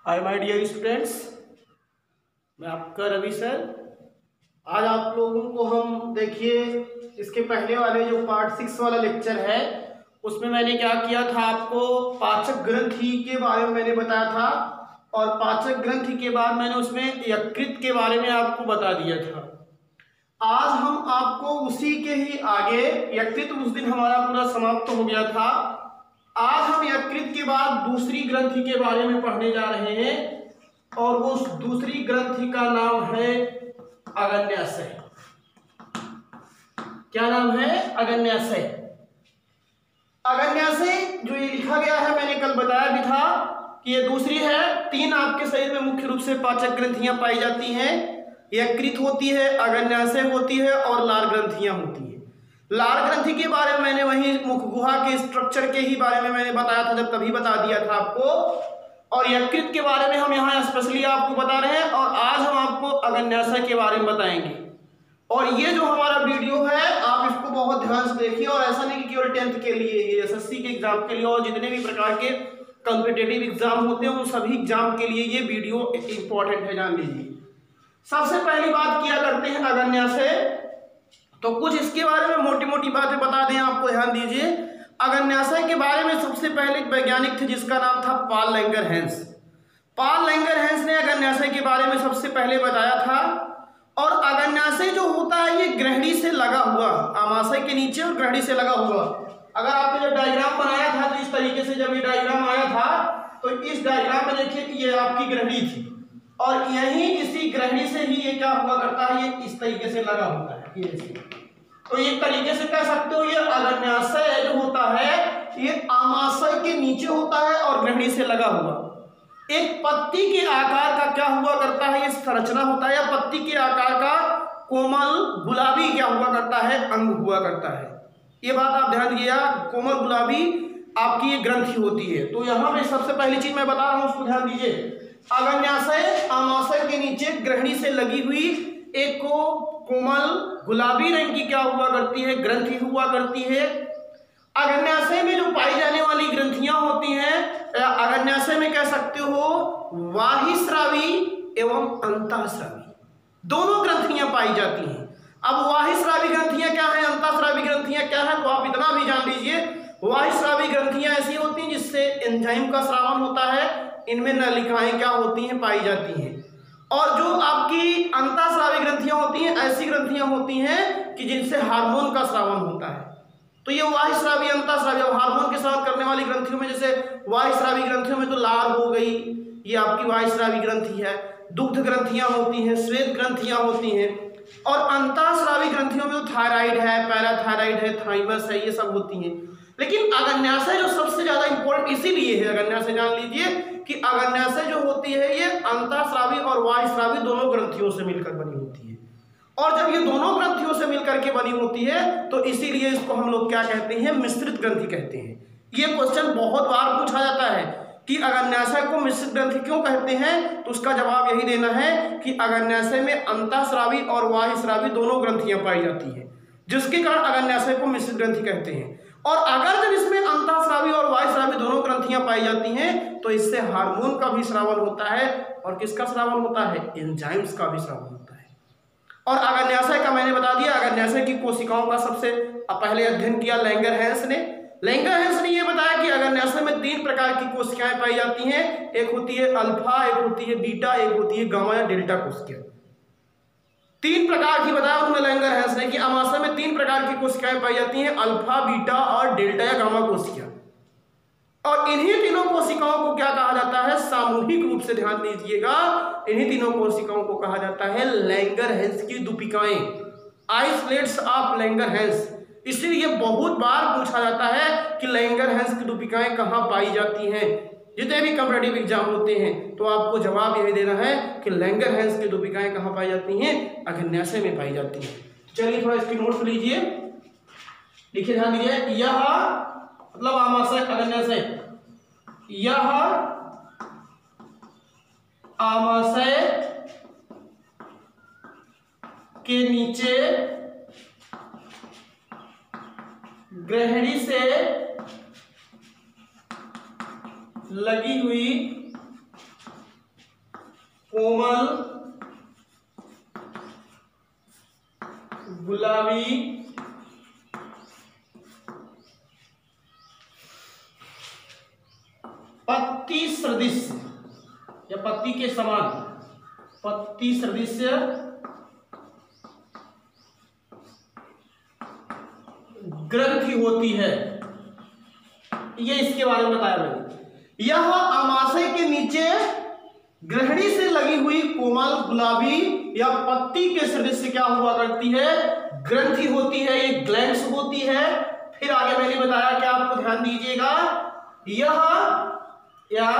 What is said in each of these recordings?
Hi my dear students, मैं आपका Ravi sir. आज आप लोगों को हम देखिए इसके पहले वाले जो पार्ट 6 वाला लेक्चर है उसमें मैंने क्या किया था, आपको पाचक ग्रंथि के बारे में मैंने बताया था और पाचक ग्रंथि के बाद मैंने उसमें यकृत के बारे में आपको बता दिया था। आज हम आपको उसी के ही आगे, यकृत उस दिन हमारा पूरा समाप्त हो गया था, आज हम यकृत के बाद दूसरी ग्रंथि के बारे में पढ़ने जा रहे हैं और उस दूसरी ग्रंथि का नाम है अग्न्याशय। क्या नाम है? अग्न्याशय। अग्न्याशय जो ये लिखा गया है, मैंने कल बताया भी था कि ये दूसरी है। 3 आपके शरीर में मुख्य रूप से पाचक ग्रंथियां पाई जाती हैं। यकृत होती है, अग्न्याशय होती है और लार ग्रंथियां होती है। लार ग्रंथि के बारे में मैंने वही मुख गुहा के स्ट्रक्चर के ही बारे में मैंने बताया था, जब तभी बता दिया था आपको। और यकृत के बारे में हम यहाँ स्पेशली आपको बता रहे हैं और आज हम आपको अग्न्याशय के बारे में बताएंगे। और ये जो हमारा वीडियो है आप इसको बहुत ध्यान से देखिए, और ऐसा नहीं कि केवल 10th के लिए, ये एसएससी के एग्जाम के लिए और जितने भी प्रकार के कॉम्पिटिटिव एग्जाम होते हैं उन सभी एग्जाम के लिए ये वीडियो इंपॉर्टेंट है, जान लीजिए। सबसे पहली बात किया करते हैं अग्न्याशय, तो कुछ इसके बारे में मोटी मोटी बातें बता दें आपको, ध्यान दीजिए। अग्न्याशय के बारे में सबसे पहले एक वैज्ञानिक थे जिसका नाम था पॉल लैंगरहैंस। पॉल लैंगरहैंस ने अग्न्याशय के बारे में सबसे पहले बताया था। और अग्न्याशय जो होता है ये ग्रहणी से लगा हुआ, आमाशय के नीचे और ग्रहणी से लगा हुआ। अगर आपने जब डायग्राम बनाया था तो इस तरीके से जब ये डायग्राम आया था तो इस डायग्राम में देखिए कि ये आपकी ग्रहणी थी और यही इसी ग्रहणी से ही ये क्या हुआ करता है, ये इस तरीके से लगा होता है, ये। तो एक तरीके से कह सकते हो ये अग्न्याशय जो होता है ये आमाशय के नीचे होता है और ग्रहणी से लगा हुआ। एक पत्ती के आकार का क्या हुआ करता है, ये संरचना होता है, या पत्ती के आकार का कोमल गुलाबी क्या हुआ करता है, अंग हुआ करता है। ये बात आप ध्यान दीजिए, कोमल गुलाबी आपकी ये ग्रंथि होती है। तो यहाँ पे सबसे पहली चीज मैं बता रहा हूँ, उसको ध्यान दीजिए। अग्न्याशय आमाशय के नीचे ग्रहणी से लगी हुई एक को कोमल गुलाबी रंग की क्या हुआ करती है, ग्रंथि हुआ करती है। अग्न्याशय में जो पाई जाने वाली ग्रंथियां होती हैं, अग्न्याशय में कह सकते हो वाहिस्रावी एवं अंतःस्रावी दोनों ग्रंथियां पाई जाती हैं। अब वाहिस्रावी ग्रंथियां क्या है, अंतःस्रावी ग्रंथियां क्या है, तो आप इतना भी जान लीजिए। वाहिस्रावी ग्रंथियां ऐसी होती हैं जिससे एंजाइम का स्रावन होता है, इनमें नलिकाएं क्या होती हैं, पाई जाती हैं। और जो आपकी अंतःस्रावी ग्रंथियां होती हैं, ऐसी ग्रंथियां होती हैं कि जिनसे हार्मोन का स्रावन होता है। तो ये वाहिस्रावी, अंतःस्रावी, और हार्मोन के स्रावन करने वाली ग्रंथियों में, जैसे वाहिस्रावी ग्रंथियों में तो लार हो गई, ये आपकी वाहिस्रावी ग्रंथि है। दुग्ध ग्रंथियां होती हैं, श्वेत ग्रंथियां होती हैं। और अंतःस्रावी ग्रंथियों में तो थायराइड है, पैराथायराइड है, थाइमस है, ये सब होती हैं। लेकिन अग्न्याशय जो सबसे ज्यादा इंपॉर्टेंट इसीलिए है, अग्न्याशय जान लीजिए कि अग्न्याशय जो होती है ये अंतःस्रावी और वाहिस्रावी दोनों ग्रंथियों से मिलकर बनी होती है। और जब ये दोनों ग्रंथियों से मिलकर के बनी होती है तो इसीलिए इसको हम लोग क्या कहते हैं, मिश्रित ग्रंथि कहते हैं। ये क्वेश्चन बहुत बार पूछा जाता है कि अग्न्याशय को मिश्रित ग्रंथि क्यों कहते हैं, तो उसका जवाब यही देना है कि अग्न्याशय में अंतःस्रावी और वाहिस्रावी दोनों ग्रंथियां पाई जाती है, जिसके कारण अग्न्याशय को मिश्रित ग्रंथि कहते हैं। और अगर जब इसमें अंतःस्रावी और वाहिस्रावी दोनों ग्रंथियां पाई जाती हैं तो इससे हार्मोन का भी स्रावन होता है। और किसका स्रावन होता है? एंजाइम्स का भी स्रावन होता है। और अग्न्याशय का मैंने बता दिया, अग्न्याशय की कोशिकाओं का सबसे पहले अध्ययन किया लैंगरहैंस ने। लैंगरहैंस ने यह बताया कि अग्न्याशय में 3 प्रकार की कोशिकाएं पाई जाती हैं। एक होती है अल्फा, एक होती है बीटा, एक होती है गामा या डेल्टा कोशिकाएं। 3 प्रकार की बताया उन्होंने लैंगरहैंस ने कि आमाशय में 3 प्रकार की कोशिकाएं पाई जाती हैं, अल्फा, बीटा और डेल्टा या गामा कोशिका। और इन्हीं तीनों कोशिकाओं को क्या कहा जाता है, सामूहिक रूप से ध्यान दीजिएगा, इन्हीं तीनों कोशिकाओं को कहा जाता है लैंगरहैंस की दुपिकाएं, आइसलेट्स ऑफ लैंगरहैंस। इसलिए बहुत बार पूछा जाता है कि लैंगरहैंस की दुपिकाएं कहां पाई जाती हैं। जितने भी कॉम्पिटिटिव एग्जाम होते हैं तो आपको जवाब यही देना है कि लैंगरहैंस की दुपिकाएं कहां पाई जाती हैं, अग्न्याशय में पाई जाती हैं। चलिए थोड़ा इसकी नोट्स लीजिए, लिखिए, ध्यान दीजिए। यह मतलब आमाशय, अग्न्याशय, यह आमाशय के नीचे ग्रहणी से लगी हुई कोमल गुलाबी पत्ती सदृश या पत्ती के समान, पत्ती सदृश ग्रंथि होती है। ये इसके बारे में बताया मैंने। यह आमाशय के नीचे ग्रहणी से लगी हुई कोमल गुलाबी या पत्ती के सदृश क्या हुआ करती है, ग्रंथि होती है, ये ग्लैंड्स होती है। फिर आगे मैंने बताया कि आपको ध्यान दीजिएगा, यह या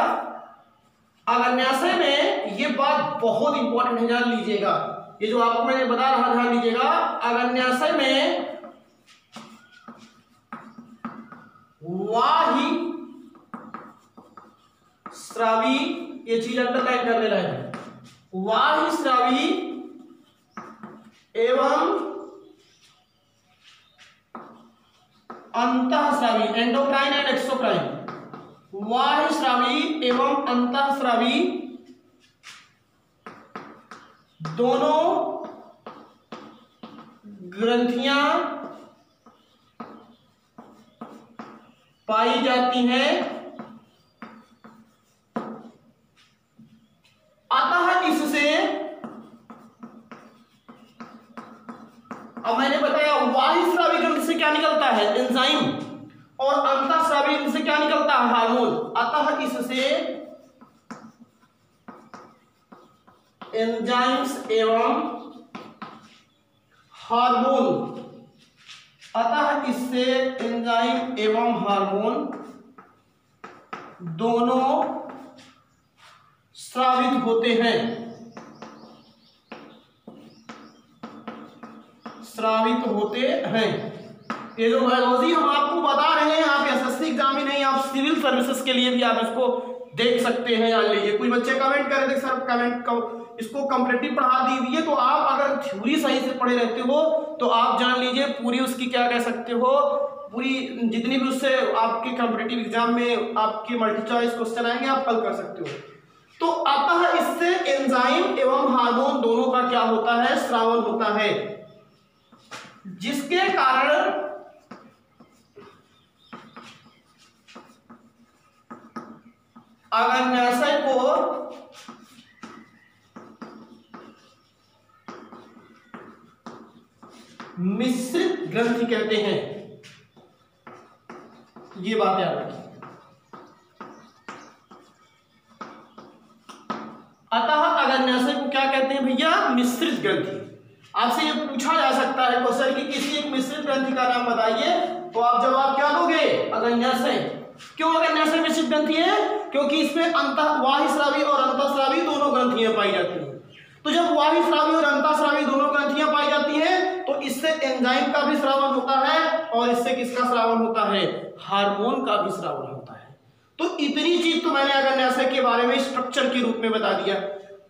अग्न्याशय में, ये बात बहुत इंपॉर्टेंट है, ध्यान लीजिएगा। ये जो आपको मैंने बता रहा, ध्यान दीजिएगा। अग्न्याशय में वाही स्रावी, ये चीज अंडरलाइन करने लायक है, वाही स्रावी एवं अंतःस्रावी, एंडोक्राइन एंड एक्सोक्राइन, वाही स्रावी एवं अंतःस्रावी दोनों ग्रंथियां पाई जाती हैं। अतः इससे, अब मैंने बताया वाही स्रावी ग्रंथि से क्या निकलता है, एंजाइम, और अंतःस्रावी ग्रंथि से क्या निकलता है, हार्मोन। अतः इससे एंजाइम्स एवं हार्मोन, अतः इससे एंजाइम एवं हार्मोन दोनों स्रावित होते हैं, स्रावित होते हैं। ये जो बायोलॉजी हम आपको बता रहे हैं, आप एसएससी एग्जाम ही नहीं, आप सिविल सर्विसेज के लिए भी आप इसको देख सकते हैं, जान लीजिए। कोई बच्चे कमेंट करे देख सर कमेंट इसको कंप्लीटली पढ़ा दीजिए, तो आप अगर थ्योरी सही से पढ़े रहते हो तो आप जान लीजिए पूरी उसकी क्या कह सकते हो, पूरी जितनी भी उससे आपके कॉम्पिटिटिव एग्जाम में आपके मल्टी चॉइस क्वेश्चन आएंगे आप हल कर सकते हो। तो अतः इससे एंजाइम एवं हार्मोन दोनों का क्या होता है, स्रावन होता है, जिसके कारण अग्न्याशय को मिश्रित ग्रंथि कहते हैं। ये बात याद रखिए। अतः अग्न्याशय को क्या कहते हैं भैया, मिश्रित ग्रंथि। आपसे ये पूछा जा सकता है क्वेश्चन कि किसी एक मिश्रित ग्रंथि का नाम बताइए, तो आप जवाब क्या दोगे, अग्न्याशय। क्यों अग्न्याशय मिश्रित ग्रंथि है, क्योंकि इसमें वाहिस्रावी और अंतःस्रावी दोनों ग्रंथियां पाई जाती हैं। तो जब वाहिस्रावी और अंतःस्रावी दोनों ग्रंथियां पाई जाती हैं, तो इससे एंजाइम का भी स्रावन होता है और इससे किसका स्रावन होता है, हार्मोन का भी स्रावन होता है। तो इतनी चीज तो मैंने अग्न्याशय के बारे में स्ट्रक्चर के रूप में बता दिया।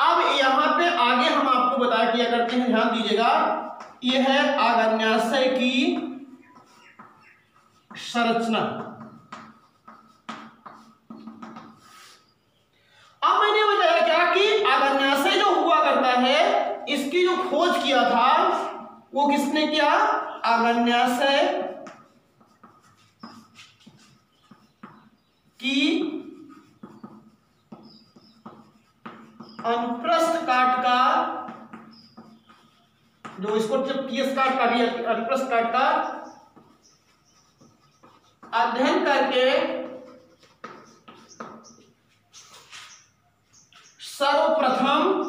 अब यहां पे आगे हम आपको बता दिया करते हैं, ध्यान दीजिएगा। यह है अग्न्याशय की संरचना। अब मैंने बताया क्या कि अग्न्याशय जो हुआ करता है, इसकी जो खोज किया था वो किसने किया, अग्न्याशय की अनुप्रस्थ काट का, जो इसको जब टीएस काट का भी अनुप्रस्थ काट का अध्ययन करके सर्वप्रथम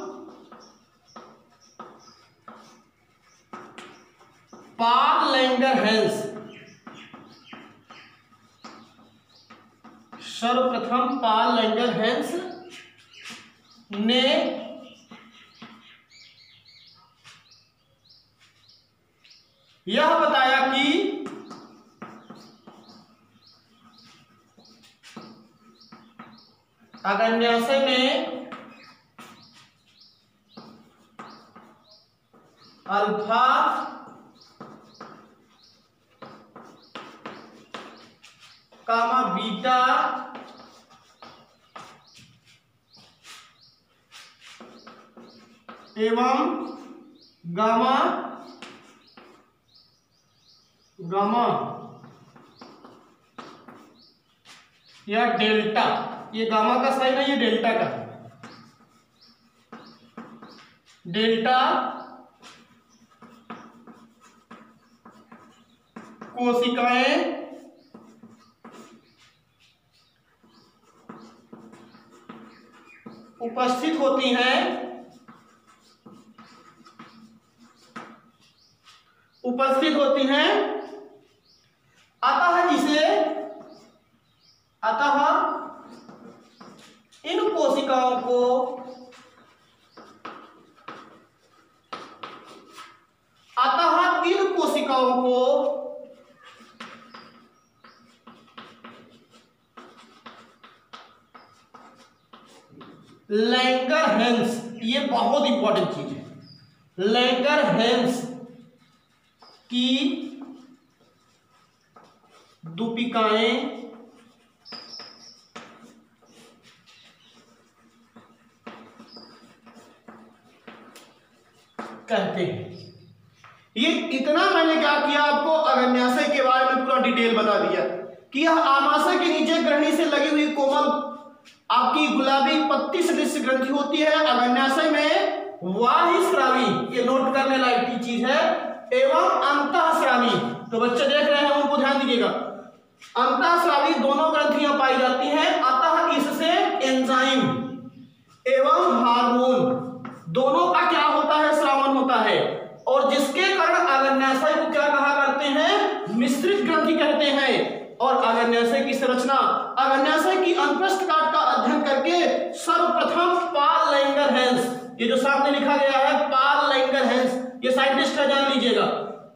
पाल लैंगरहैंस, सर्वप्रथम पाल लैंगरहैंस ने यह बताया कि अग्न्याशय में अल्फा कामा बीटा एवं गामा या डेल्टा। ये गामा का साइन है, ये डेल्टा का है। डेल्टा कोशिकाएं उपस्थित होती हैं, अतः इन कोशिकाओं को लैंगरहैंस, ये बहुत इंपॉर्टेंट चीज है, लैंगरहैंस की दूपिकाएं कहते हैं। ये इतना मैंने क्या किया, आपको अग्न्याशय के बारे में पूरा डिटेल बता दिया कि यह आमाशय के नीचे ग्रहणी से लगी हुई कोमल आपकी गुलाबी पत्ती सदृश ग्रंथि होती है। अग्न्याशय में वाहिस्रावी, ये नोट करने लायक चीज है, एवं अंतःस्रावी। तो बच्चे देख रहे हैं, उनको ध्यान दीजिएगा, अंतःस्रावी दोनों ग्रंथियां पाई जाती हैं। अतः इससे एंजाइम एवं हार्मोन दोनों का क्या होता है, स्रावन होता है, और जिसके कारण अग्न्याशय को क्या कहा करते हैं, मिश्रित ग्रंथि कहते हैं। और अग्न्याशय की संरचना, अग्न्याशय की अंतस्थ काट का अध्ययन करके सर्वप्रथम पॉल लैंगरहैंस, ये जो सामने लिखा गया है पॉल लैंगरहैंस, ये साइंटिस्ट है, जान लीजिएगा।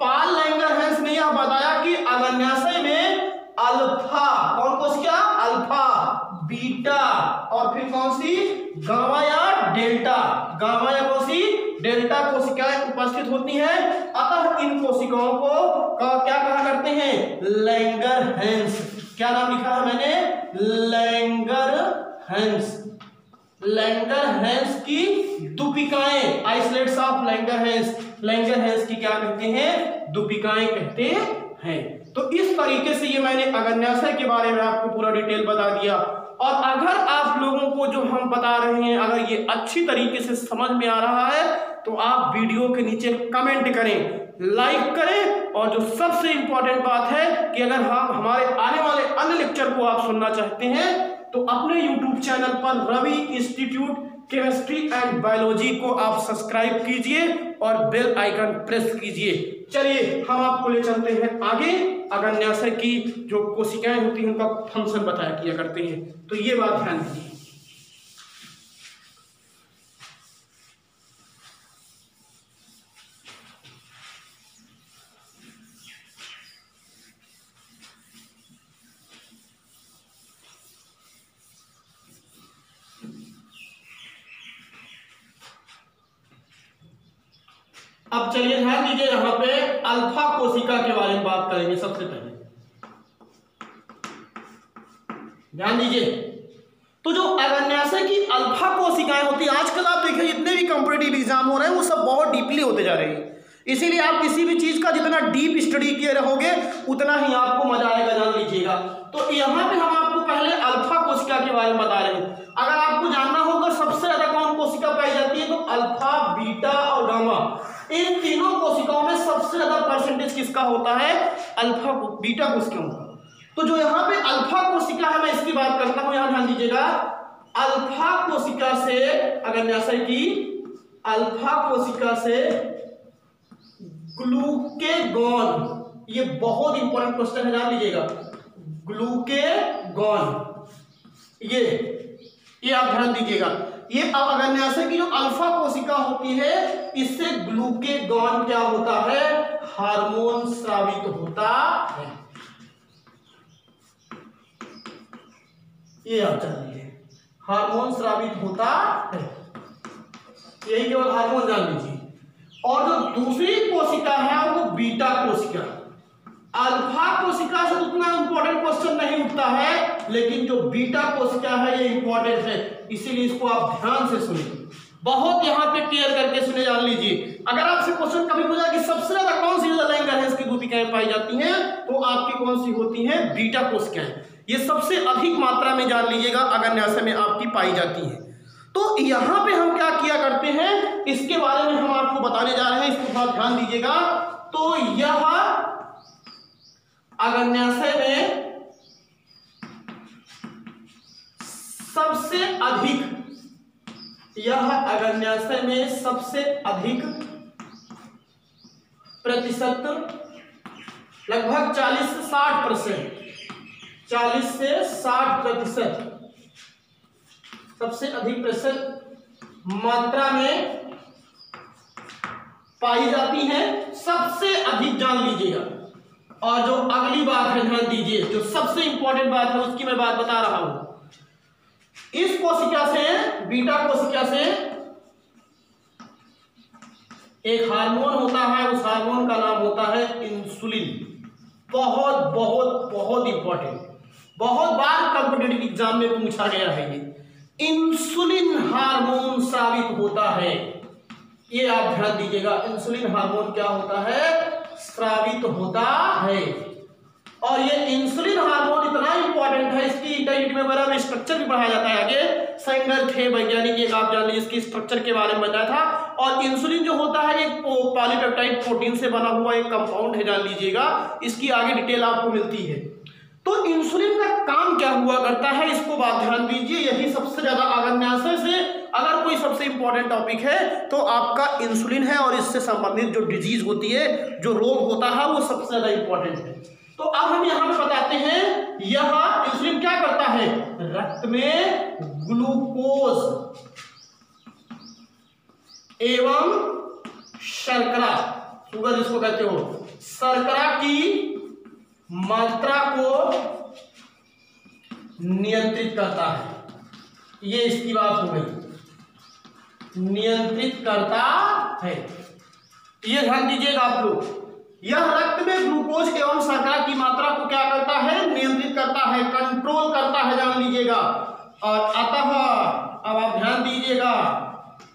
पॉल लैंगरहैंस ने यह बताया कि अग्न्याशय में अल्फा, कौन कोशिका, अल्फा, बीटा और फिर कौन सी, गामा या डेल्टा, गामा या कौन सी, डेल्टा कोशिकाएं उपस्थित होती हैं। अतः इन कोशिकाओं को क्या कहा करते हैं, लैंगरहैंस। क्या नाम लिखा है मैंने, लैंगरहैंस। लैंगरहैंस की दूपिकाएं, आइसोलेट्स ऑफ लैंगरहैंस, लैंगरहैंस की क्या कहते हैं, दूपिकाएं कहते हैं। तो इस तरीके से ये मैंने अग्न्याशय के बारे में आपको पूरा डिटेल बता दिया। और अगर आप लोगों को जो हम बता रहे हैं अगर ये अच्छी तरीके से समझ में आ रहा है तो आप वीडियो के नीचे कमेंट करें, लाइक करें, और जो सबसे इंपॉर्टेंट बात है कि अगर हम हमारे आने वाले अन्य लेक्चर को आप सुनना चाहते हैं तो अपने YouTube चैनल पर Ravi institute chemistry and biology को आप सब्सक्राइब कीजिए और बेल आइकन प्रेस कीजिए। चलिए हम आपको ले चलते हैं आगे, अग्न्याशय की जो कोशिकाएं होती हैं उनका फंक्शन बताया किया करते हैं। तो ये बात ध्यान दीजिए। अब चलिए ध्यान दीजिए, यहां पे अल्फा कोशिका के बारे में बात करेंगे। सबसे पहले ध्यान दीजिए, तो जो अग्न्याशय की अल्फा कोशिकाएं होती है, आजकल आप देखिए जितने भी कॉम्पिटिटिव एग्जाम हो रहे हैं वो सब बहुत डीपली होते जा रहे हैं। इसीलिए आप किसी भी चीज का जितना डीप स्टडी किए रहोगे उतना ही आपको मजा आएगा, जान लीजिएगा। तो यहां पे हम आपको पहले अल्फा कोशिका के बारे में बता रहे हैं। अगर आपको जानना होगा सबसे ज्यादा कौन कोशिका पाई जाती है तो अल्फा, बीटा और गामा, इन तीनों कोशिकाओं में सबसे ज्यादा परसेंटेज किसका होता है, अल्फा बीटा कोशिकाओं का। तो जो यहाँ पे अल्फा कोशिका है मैं इसकी बात करता हूं, यहां ध्यान दीजिएगा। अल्फा कोशिका से अग्न्याशय की अल्फा कोशिका से ग्लूकेगॉन, ये बहुत इंपॉर्टेंट क्वेश्चन है, जान लीजिएगा। ग्लूकेगॉन, ये आप ध्यान दीजिएगा। ये अग्न्याशय की जो अल्फा कोशिका होती है इससे ग्लूकेगॉन क्या होता है, हार्मोन स्रावित होता है। ये आप जान लीजिए, हार्मोन स्रावित होता है, यही केवल हार्मोन जान लीजिए। और जो दूसरी कोशिका है वो बीटा कोशिका। अल्फा कोशिका से उतना इंपॉर्टेंट क्वेश्चन नहीं उठता है, लेकिन जो बीटा कोशिका है ये इंपॉर्टेंट है, इसीलिए इसको आप ध्यान से सुनिए। बहुत यहाँ पे केयर करके सुने, जान लीजिए। अगर आपसे क्वेश्चन कभी पूछा कि सबसे ज्यादा कौन सी लैंगर है इसकी दूतिकाएं पाई जाती हैं, तो आपकी कौन सी होती हैं? बीटा कोशिकाएं। ये सबसे अधिक मात्रा में, जान लीजिएगा, अग्न्याशय में आपकी पाई जाती है। तो यहाँ पे हम क्या किया करते हैं, इसके बारे में हम आपको बताने जा रहे हैं, इसको थोड़ा ध्यान दीजिएगा। तो यह अग्न्याशय में सबसे अधिक, यह अग्न्याशय में सबसे अधिक प्रतिशत, लगभग 40 से 60%, 40 से 60% सबसे अधिक प्रतिशत मात्रा में पाई जाती है, सबसे अधिक, जान लीजिएगा। और जो अगली बात है, ध्यान दीजिए, जो सबसे इंपॉर्टेंट बात है उसकी मैं बात बता रहा हूं। इस कोशिका से, बीटा कोशिका से एक हार्मोन होता है, उस हार्मोन का नाम होता है इंसुलिन। बहुत बहुत बहुत इंपॉर्टेंट, बहुत बार कॉम्पिटिटिव एग्जाम में पूछा गया है। ये इंसुलिन हार्मोन साबित होता है, ये आप ध्यान दीजिएगा। इंसुलिन हार्मोन क्या होता है? स्रावित होता है। और ये इंसुलिन हार्मोन इतना इंपॉर्टेंट है, इसकी इंटेग्रिटी में बड़ा स्ट्रक्चर भी पढ़ाया जाता है आगे। सेंगर थे वैज्ञानिक, एक आप जान लीजिए, इसकी स्ट्रक्चर के बारे में बताया था। और इंसुलिन जो होता है एक पॉलीपेप्टाइड प्रोटीन से बना हुआ एक कंपाउंड है, जान लीजिएगा। इसकी आगे डिटेल आपको मिलती है। तो इंसुलिन का काम क्या हुआ करता है, इसको बात ध्यान दीजिए। यही सबसे ज्यादा अग्न्याशय से अगर कोई सबसे इंपॉर्टेंट टॉपिक है तो आपका इंसुलिन है, और इससे संबंधित जो डिजीज होती है, जो रोग होता है, वो सबसे ज्यादा इंपॉर्टेंट है। तो अब हम यहां पर बताते हैं, यह इंसुलिन क्या करता है? रक्त में ग्लूकोज एवं शर्करा, शुगर जिसको कहते हो, शर्करा की मात्रा को नियंत्रित करता है। ये इसकी बात हो गई, नियंत्रित करता है। ये ध्यान दीजिएगा आप लोग। यह रक्त में ग्लूकोज एवं शर्करा की मात्रा को क्या करता है? नियंत्रित करता है, कंट्रोल करता है, जान लीजिएगा। और अतः अब आप ध्यान दीजिएगा,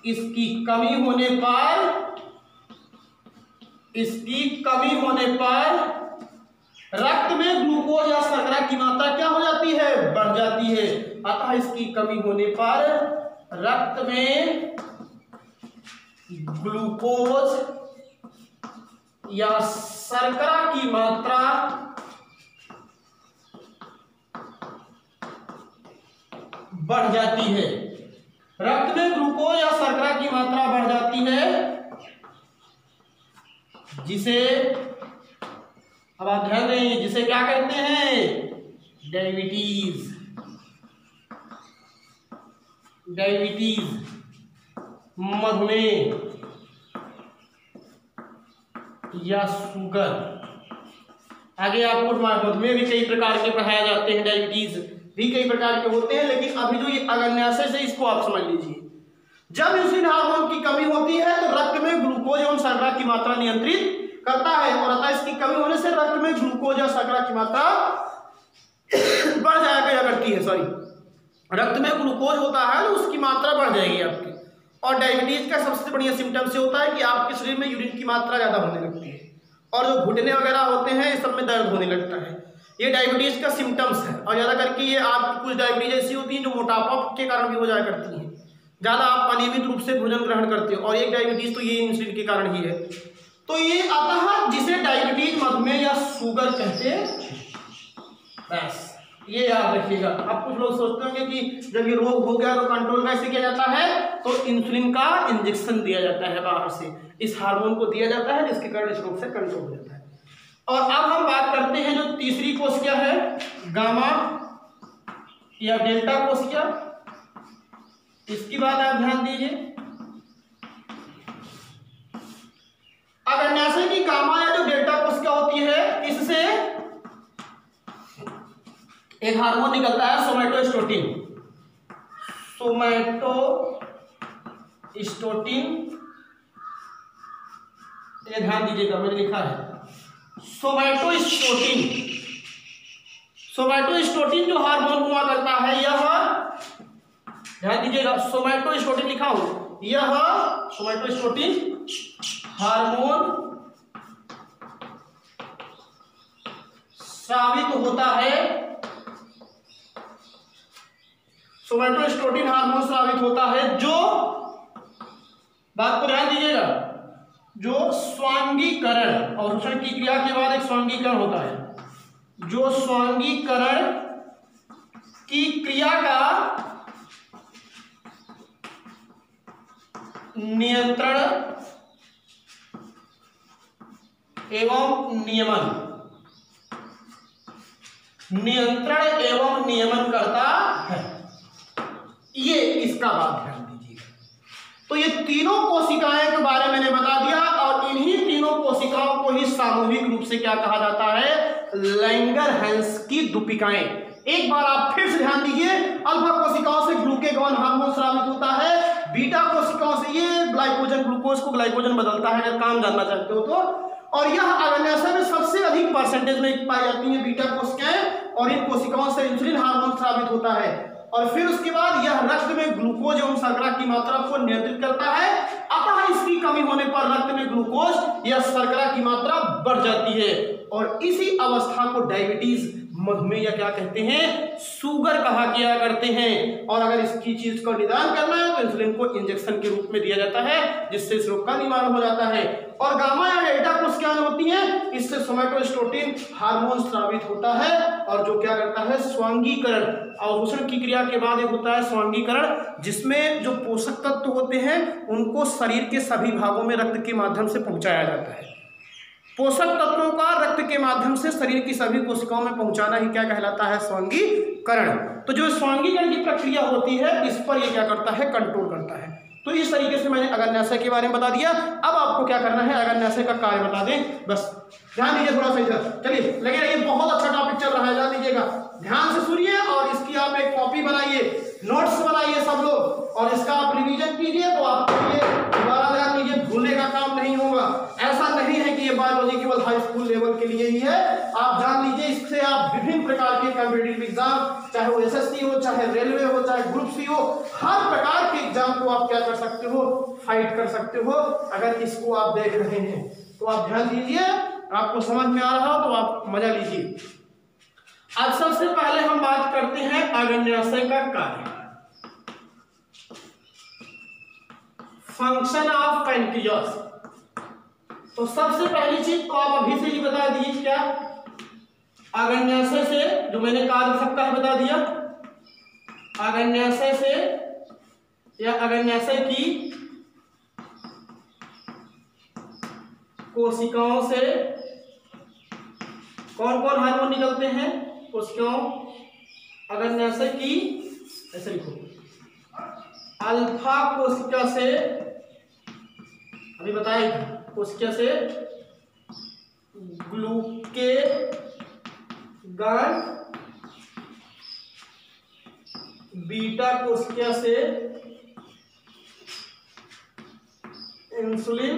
इसकी कमी होने पर रक्त में ग्लूकोज या शर्करा की मात्रा क्या हो जाती है? बढ़ जाती है। अतः इसकी कमी होने पर रक्त में ग्लूकोज या शर्करा की मात्रा बढ़ जाती है। रक्त में ग्लूकोज या शर्करा की मात्रा बढ़ जाती है, जिसे, अब आप ध्यान दें, जिसे क्या कहते हैं? डायबिटीज। मधुमेह या शुगर। आगे आपको मधुमेह भी कई प्रकार के पढ़ाए जाते हैं, डायबिटीज भी कई प्रकार के होते हैं, लेकिन अभी जो ये अग्न्याशय से, इसको आप समझ लीजिए। जब इंसुलिन हार्मोन की कमी होती है तो रक्त में ग्लूकोज एवं शर्करा की मात्रा नियंत्रित करता है, और अतः इसकी कमी होने से रक्त में ग्लूकोज या शर्करा की मात्रा बढ़ जाया करती है। रक्त में ग्लूकोज होता है तो उसकी मात्रा बढ़ जाएगी आपकी। और डायबिटीज का सबसे बढ़िया सिम्टम्स ये होता है कि आपके शरीर में यूरिन की मात्रा ज्यादा होने लगती है, और जो घुटने वगैरह होते हैं इस सब में दर्द होने लगता है। ये डायबिटीज का सिम्टम्स है। और ज्यादा करके ये आप कुछ डायबिटीज ऐसी होती हैं जो मोटापा के कारण भी हो जाया करती हैं, ज्यादा आप अनियमित रूप से भोजन ग्रहण करते हो, और एक डायबिटीज तो ये इंसुलिन के कारण ही है। तो ये अतः जिसे डायबिटीज, मधुमेह या शुगर कहते हैं, बस ये याद रखिएगा। अब कुछ लोग सोचते होंगे कि जब ये रोग हो गया तो कंट्रोल कैसे किया जाता है? तो इंसुलिन का इंजेक्शन दिया जाता है, बाहर से इस हार्मोन को दिया जाता है, जिसके कारण इस रोग से कंट्रोल हो जाता है। और अब हम बात करते हैं जो तीसरी कोशिका है, गामा या डेल्टा कोशिका। इसकी बात आप ध्यान दीजिए। अग्न्याशय की गामा या जो डेल्टा कोशिका होती है, इससे एक हार्मोन निकलता है सोमैटोस्टेटिन। ये ध्यान दीजिएगा, मैंने लिखा है सोमैटोस्टेटिन जो हार्मोन हुआ करता है, यह ध्यान दीजिएगा, सोमैटोस्टेटिन लिखा हो, यह सोमैटोस्टैटिन हार्मोन स्रावित होता है, सोमैटोस्टैटिन हार्मोन स्रावित होता है जो, बात को ध्यान दीजिएगा, जो स्वांगीकरण, अवशोषण की क्रिया के बाद एक स्वांगीकरण होता है, जो स्वांगीकरण की क्रिया का नियंत्रण एवं नियमन करता है। ये इसका बात ध्यान दीजिएगा। तो ये तीनों कोशिकाएं के बारे में मैंने बता दिया, और इन्हीं तीनों कोशिकाओं को ही सामूहिक रूप से क्या कहा जाता है, लैंगरहैंस की दुपिकाएं। एक बार आप फिर से ध्यान दीजिए, अल्फा कोशिकाओं से ग्लूकेगॉन हार्मोन स्रावित होता है, बीटा कोशिकाओं से ये ग्लाइकोजन, ग्लूकोज को ग्लाइकोजन बदलता है, अगर काम जानना चाहते हो तो। और यह अग्न्याशय में सबसे अधिक परसेंटेज में पाई जाती है बीटा कोशिकाएं, और इन कोशिकाओं से इंसुलिन हार्मोन स्रावित होता है। और फिर उसके बाद यह रक्त में ग्लूकोज एवं शर्करा की मात्रा को नियंत्रित करता है, अतः इसकी कमी होने पर रक्त में ग्लूकोज या शर्करा की मात्रा बढ़ जाती है, और इसी अवस्था को डायबिटीज, मधुमेह या क्या कहते हैं, शुगर कहा किया करते हैं। और अगर इसकी चीज का निदान करना है तो इंसुलिन को इंजेक्शन के रूप में दिया जाता है, जिससे इस रोग का निवारण हो जाता है। और गामा या डेल्टा कोशिकाएं होती हैं, इससे सोमैटोस्टैटिन हार्मोन स्रावित होता है, और जो क्या करता है, स्वांगीकरण, अवशोषण की क्रिया के बाद एक होता है स्वांगीकरण, जिसमें जो पोषक तत्व होते हैं उनको शरीर के सभी भागों में रक्त के माध्यम से पहुंचाया जाता है। पोषक तत्वों का रक्त के माध्यम से शरीर की सभी कोशिकाओं में पहुंचाना ही क्या कहलाता है, स्वांगीकरण। तो जो स्वांगीकरण की प्रक्रिया होती है, इस पर ये क्या करता है, कंट्रोल करता है। तो इस तरीके से मैंने अग्न्याशय के बारे में बता दिया। अब आपको क्या करना है, अग्न्याशय का कार्य बता दें, बस ध्यान दीजिए थोड़ा सा इधर। चलिए लगे रहिए, बहुत अच्छा टॉपिक चल रहा है, ध्यान दीजिएगा, ध्यान से सुनिए, और इसकी आप एक कॉपी बनाइए, नोट्स बनाइए सब लोग, और इसका आप रिवीजन कीजिए, तो आपके लिए दोबारा ध्यान दीजिए, भूलने का काम नहीं होगा। ऐसा नहीं है कि ये बायोलॉजी केवल हाई स्कूल लेवल के लिए ही है, आप जान लीजिए, इससे आप विभिन्न प्रकार के कॉम्पिटिटिव एग्जाम, चाहे वो एसएससी हो, चाहे रेलवे हो, चाहे ग्रुप सी हो, हर प्रकार के एग्जाम को आप क्या कर सकते हो, फाइट कर सकते हो, अगर इसको आप देख रहे हैं तो। आप ध्यान दीजिए, आपको समझ में आ रहा हो तो आप मजा लीजिए। आज सबसे पहले हम बात करते हैं अग्न्याशय का कार्य, फंक्शन ऑफ पैंक्रियास। तो सबसे पहली चीज तो आप अभी से ही बता दीजिए, क्या अग्न्याशय से, जो मैंने कार्य सबका बता दिया, अग्न्याशय से या अग्न्याशय की कोशिकाओं से कौन कौन हार्मोन निकलते हैं, कोशिकाओं, अग्न्याशय की, ऐसे लिखो, अल्फा कोशिका से, अभी बताया कोशिका से ग्लूकेगॉन, बीटा कोशिका से इंसुलिन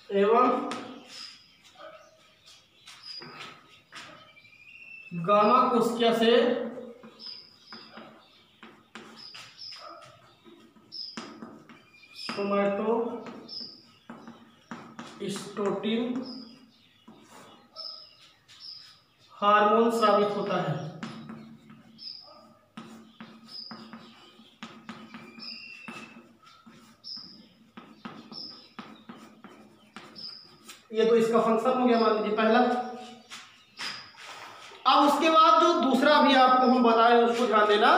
एवं गामा कोशिका से सोमैटोस्टैटिन हार्मोन स्रावित होता है। ये तो इसका फंक्शन हो गया, मान लीजिए पहला। अब उसके बाद जो दूसरा भी आपको हम बताएं उसको ध्यान देना।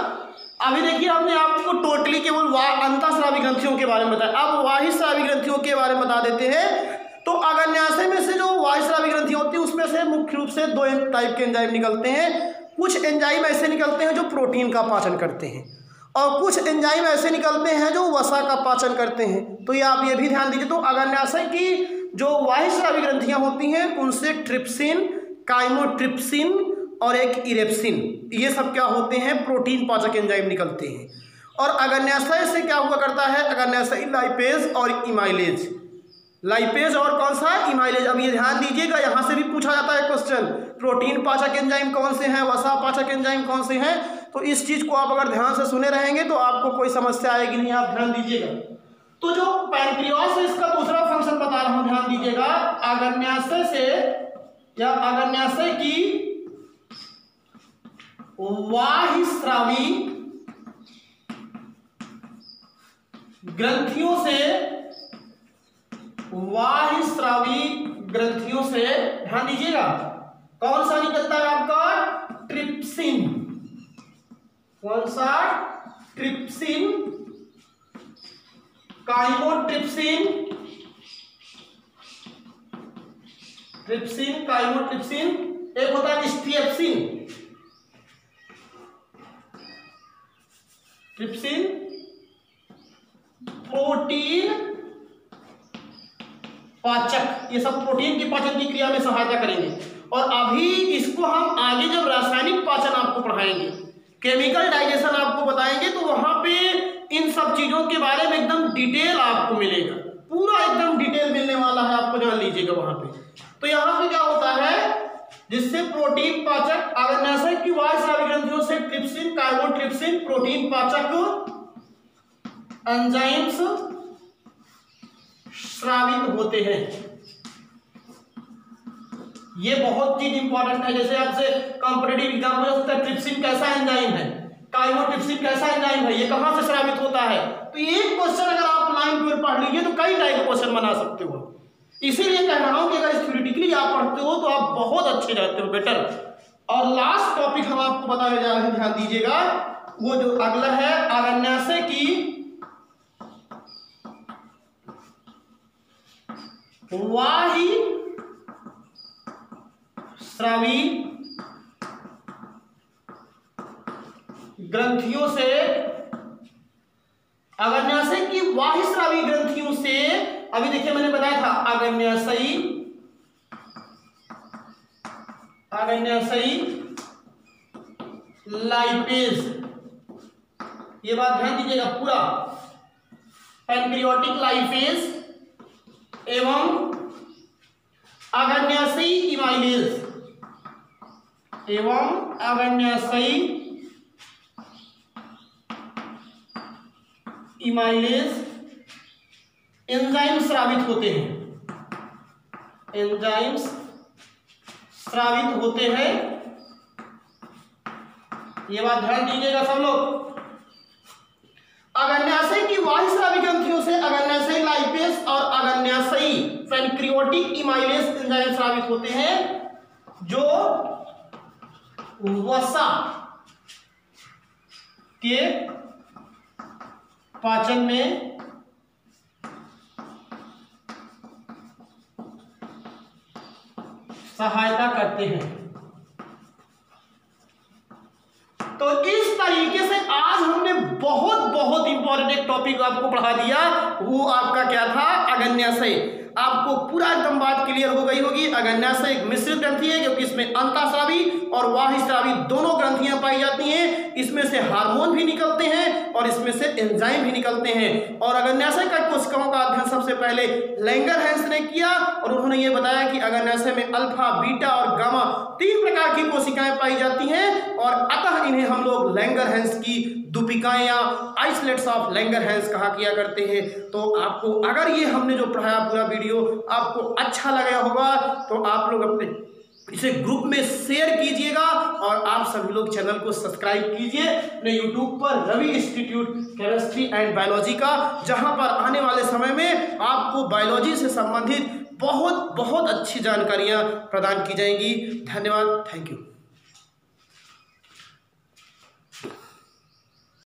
अभी देखिए, हमने आपको टोटली केवल अंतःस्रावी ग्रंथियों के बारे में बताया, अब बाह्यस्रावी ग्रंथियों के बारे में बता देते हैं। तो अग्न्याशय में से जो बाह्यस्रावी ग्रंथि होती है, उसमें से मुख्य रूप से दो टाइप के एंजाइम निकलते हैं। कुछ एंजाइम ऐसे निकलते हैं जो प्रोटीन का पाचन करते हैं, और कुछ एंजाइम ऐसे निकलते हैं जो वसा का पाचन करते हैं। तो ये आप ये भी ध्यान दीजिए। तो अग्न्याशय की जो बाह्यस्रावी ग्रंथियां होती हैं, उनसे ट्रिप्सिन, काइमोट्रिप्सिन और एक इरेप्सिन, ये सब क्या होते हैं, प्रोटीन पाचक एंजाइम निकलते हैं। और अग्न्याशय से क्या हुआ करता है, अग्न्याशय लाइपेज और इमाइलेज, लाइपेज और कौन सा, इमाइलेज। अब ये ध्यान दीजिएगा, यहाँ से भी पूछा जाता है क्वेश्चन, प्रोटीन पाचक एंजाइम कौन से हैं, वसा पाचक एंजाइम कौन से हैं। तो इस चीज़ को आप अगर ध्यान से सुने रहेंगे तो आपको कोई समस्या आएगी नहीं, आप ध्यान दीजिएगा। तो जो पैंक्रियास है इसका दूसरा फंक्शन बता रहा हूं, ध्यान दीजिएगा। अग्न्याशय से या अग्न्याशय की वाहिस्रावी ग्रंथियों से, वाहिस्रावी ग्रंथियों से ध्यान दीजिएगा, कौन सा निकलता है आपका? ट्रिप्सिन। कौन सा? Trypsin, chymotrypsin, trypsin, chymotrypsin. एक होता है स्ट्रिप्सिन, ट्रिप्सिन प्रोटीन पाचक, ये सब प्रोटीन की पाचन की क्रिया में सहायता करेंगे। और अभी इसको हम आगे जब रासायनिक पाचन आपको पढ़ाएंगे, केमिकल डाइजेशन आपको बताएंगे, तो वहां पे इन सब चीजों के बारे में एकदम डिटेल आपको मिलेगा, पूरा एकदम डिटेल मिलने वाला है आपको, जान लीजिएगा वहां पे। तो यहाँ पे क्या होता है, जिससे प्रोटीन पाचक अग्न्याशय की वाहिस्रावी ग्रंथियों से ट्रिप्सिन, काइमोट्रिप्सिन प्रोटीन पाचक एंजाइम्स स्रावित होते हैं। ये बहुत चीज इंपॉर्टेंट है। जैसे आपसे कॉम्पिटिटिव एग्जाम हो सकता है, ट्रिप्सिन कैसा एंजाइम है, काइमोट्रिप्सिन कैसा एंजाइम है, ये कहां से स्रावित होता है। तो एक क्वेश्चन अगर आप लाइन टू पढ़ लीजिए तो कई टाइप के क्वेश्चन बना सकते हो। इसीलिए कह रहा हूं कि अगर थ्योरेटिकली आप पढ़ते हो तो आप बहुत अच्छे रहते हो, बेटर। और लास्ट टॉपिक हम आपको बताने जा रहे हैं, ध्यान दीजिएगा। वो जो अगला है, अग्न्याशय की वाहिस्रावी ग्रंथियों से, अग्न्याशय की वाहिस्रावी ग्रंथियों से, अभी देखिए मैंने बताया था अग्न्याशयी लाइपेज, ये बात ध्यान दीजिएगा पूरा। पैंक्रियाटिक लाइपेज एवं अग्न्याशयी इमाइलेज, एवं अग्न्याशयी इमाइलेज एंजाइम स्रावित होते हैं, एंजाइम्स स्रावित होते हैं। ये बात ध्यान दीजिएगा सब लोग। अग्न्याशय की वाहिस्रावी ग्रंथियों से अग्न्याशयी लाइपेज और अग्न्याशयी पैंक्रियाटिक इमाइलेज एंजाइम स्रावित होते हैं, जो वसा के पाचन में सहायता करते हैं। तो इस तरीके से आज हमने बहुत बहुत इंपॉर्टेंट एक टॉपिक आपको पढ़ा दिया। वो आपका क्या था? अग्न्याशय। आपको पूरा एकदम बात क्लियर हो गई होगी। अग्न्याशय एक मिश्रित ग्रंथि है, क्योंकि इसमें अंतःस्रावी और वाहिस्रावी दोनों ग्रंथियां पाई जाती हैं। इसमें से हार्मोन भी निकलते हैं और इसमें से एंजाइम भी निकलते हैं। और अग्न्याशय का कोशिकाओं का अध्ययन सबसे पहले लैंगरहैंस ने किया, और उन्होंने ये बताया कि अग्न्याशय में अल्फा, बीटा और गामा 3 प्रकार की कोशिकाएं पाई जाती हैं, और अतः इन्हें हम लोग लैंगरहैंस की दुपिकाएं या आइसोलेट्स ऑफ लैंगरहैंस कहा किया करते हैं। तो आपको अगर ये हमने जो पढ़ाया पूरा वीडियो आपको अच्छा लगा होगा तो आप लोग अपने इसे ग्रुप में शेयर कीजिएगा, और आप सभी लोग चैनल को सब्सक्राइब कीजिए अपने यूट्यूब पर, Ravi institute chemistry and biology का, जहां पर आने वाले समय में आपको बायोलॉजी से संबंधित बहुत बहुत अच्छी जानकारियां प्रदान की जाएंगी। धन्यवाद, थैंक यू।